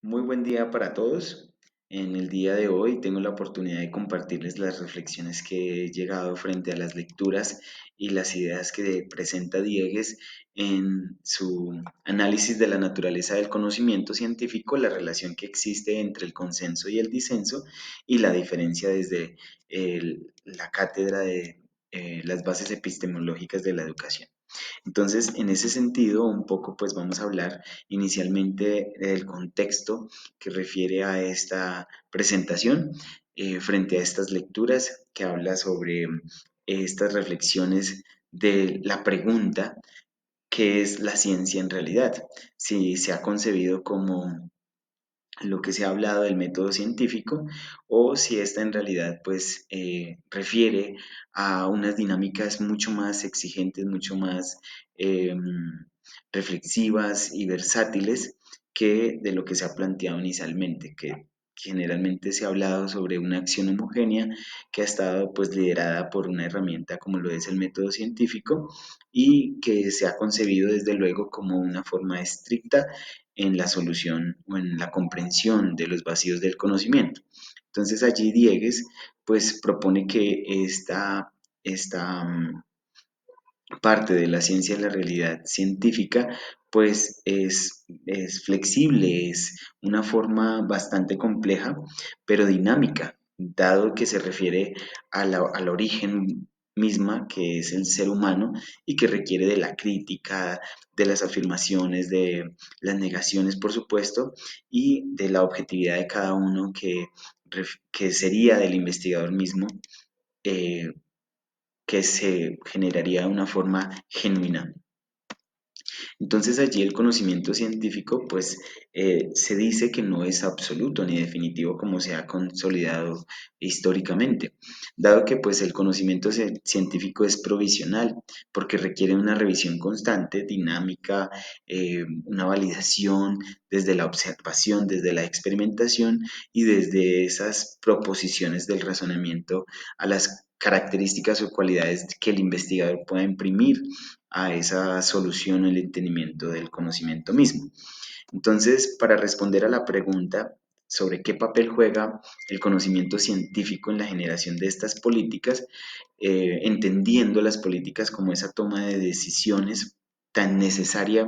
Muy buen día para todos. En el día de hoy tengo la oportunidad de compartirles las reflexiones que he llegado frente a las lecturas y las ideas que presenta Diegues en su análisis de la naturaleza del conocimiento científico, la relación que existe entre el consenso y el disenso y la diferencia desde la cátedra de las bases epistemológicas de la educación. Entonces, en ese sentido, un poco pues vamos a hablar inicialmente del contexto que refiere a esta presentación frente a estas lecturas que habla sobre estas reflexiones de la pregunta: ¿qué es la ciencia en realidad? Si se ha concebido como lo que se ha hablado del método científico, o si esta en realidad pues refiere a unas dinámicas mucho más exigentes, mucho más eh, reflexivas y versátiles que de lo que se ha planteado inicialmente, que generalmente se ha hablado sobre una acción homogénea que ha estado pues liderada por una herramienta como lo es el método científico y que se ha concebido desde luego como una forma estricta en la solución o en la comprensión de los vacíos del conocimiento. Entonces allí Diegues pues propone que esta parte de la ciencia de la realidad científica pues es flexible, es una forma bastante compleja, pero dinámica, dado que se refiere al origen misma, que es el ser humano, y que requiere de la crítica, de las afirmaciones, de las negaciones, por supuesto, y de la objetividad de cada uno que sería del investigador mismo, eh, que se generaría de una forma genuina. Entonces allí el conocimiento científico pues se dice que no es absoluto ni definitivo como se ha consolidado históricamente, dado que pues el conocimiento científico es provisional porque requiere una revisión constante, dinámica, una validación desde la observación, desde la experimentación y desde esas proposiciones del razonamiento a las características o cualidades que el investigador pueda imprimir a esa solución o el entendimiento del conocimiento mismo. Entonces, para responder a la pregunta sobre qué papel juega el conocimiento científico en la generación de estas políticas, entendiendo las políticas como esa toma de decisiones tan necesaria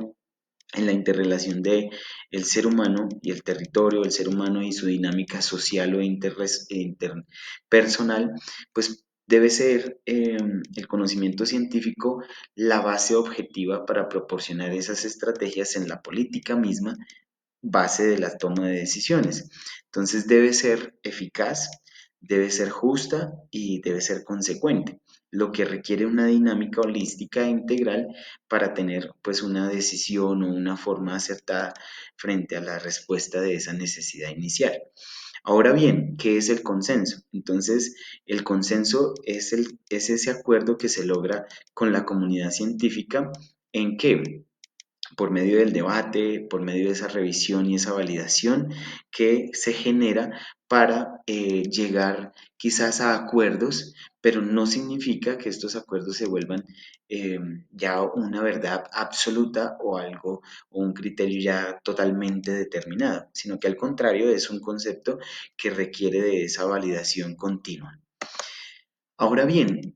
en la interrelación de el ser humano y el territorio, el ser humano y su dinámica social o interpersonal, pues debe ser el conocimiento científico la base objetiva para proporcionar esas estrategias en la política misma, base de la toma de decisiones. Entonces debe ser eficaz, debe ser justa y debe ser consecuente, lo que requiere una dinámica holística e integral para tener pues una decisión o una forma acertada frente a la respuesta de esa necesidad inicial. Ahora bien, ¿qué es el consenso? Entonces, el consenso es ese acuerdo que se logra con la comunidad científica en que por medio del debate, por medio de esa revisión y esa validación que se genera para llegar quizás a acuerdos, pero no significa que estos acuerdos se vuelvan eh, ya una verdad absoluta o algo o un criterio ya totalmente determinado, sino que al contrario es un concepto que requiere de esa validación continua. Ahora bien,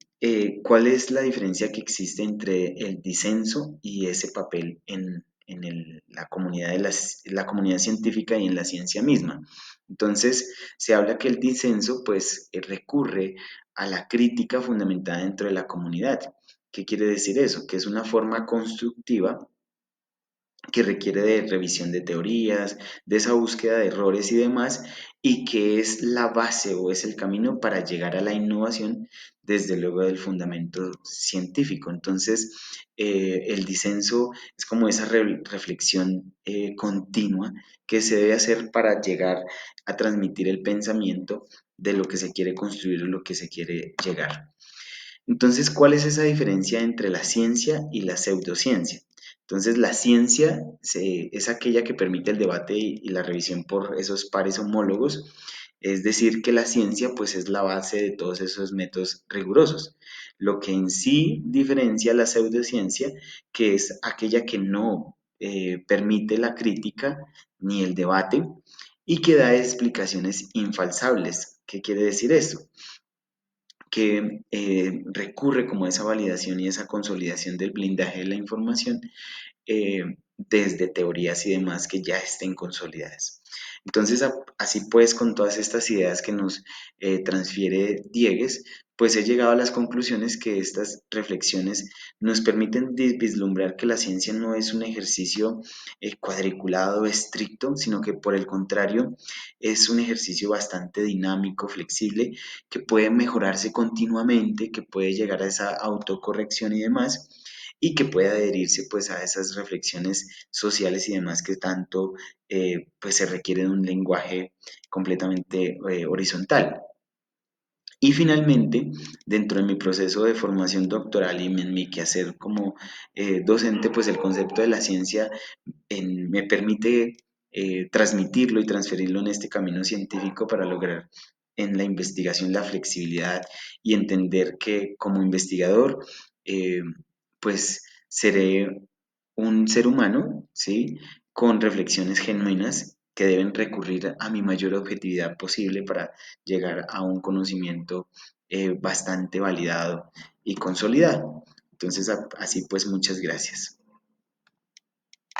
¿cuál es la diferencia que existe entre el disenso y ese papel en la comunidad la comunidad científica y en la ciencia misma? Entonces, se habla que el disenso, pues, recurre a la crítica fundamentada dentro de la comunidad. ¿Qué quiere decir eso? Que es una forma constructiva que requiere de revisión de teorías, de esa búsqueda de errores y demás, y que es la base o es el camino para llegar a la innovación, desde luego del fundamento científico. Entonces, el disenso es como esa reflexión continua que se debe hacer para llegar a transmitir el pensamiento de lo que se quiere construir o lo que se quiere llegar. Entonces, ¿cuál es esa diferencia entre la ciencia y la pseudociencia? Entonces, la ciencia es aquella que permite el debate y la revisión por esos pares homólogos, es decir, que la ciencia pues es la base de todos esos métodos rigurosos. Lo que en sí diferencia a la pseudociencia, que es aquella que no permite la crítica ni el debate y que da explicaciones infalsables. ¿Qué quiere decir eso? Que recurre como a esa validación y esa consolidación del blindaje de la información desde teorías y demás que ya estén consolidadas. Entonces, así pues, con todas estas ideas que nos transfiere Diegues, pues he llegado a las conclusiones que estas reflexiones nos permiten vislumbrar que la ciencia no es un ejercicio cuadriculado, estricto, sino que por el contrario es un ejercicio bastante dinámico, flexible, que puede mejorarse continuamente, que puede llegar a esa autocorrección y demás, y que puede adherirse pues a esas reflexiones sociales y demás que tanto pues se requiere de un lenguaje completamente horizontal. Y finalmente, dentro de mi proceso de formación doctoral y en mi quehacer como docente, pues el concepto de la ciencia me permite transmitirlo y transferirlo en este camino científico para lograr en la investigación la flexibilidad y entender que como investigador, eh, pues seré un ser humano, ¿sí? Con reflexiones genuinas que deben recurrir a mi mayor objetividad posible para llegar a un conocimiento bastante validado y consolidado. Entonces, así pues, muchas gracias.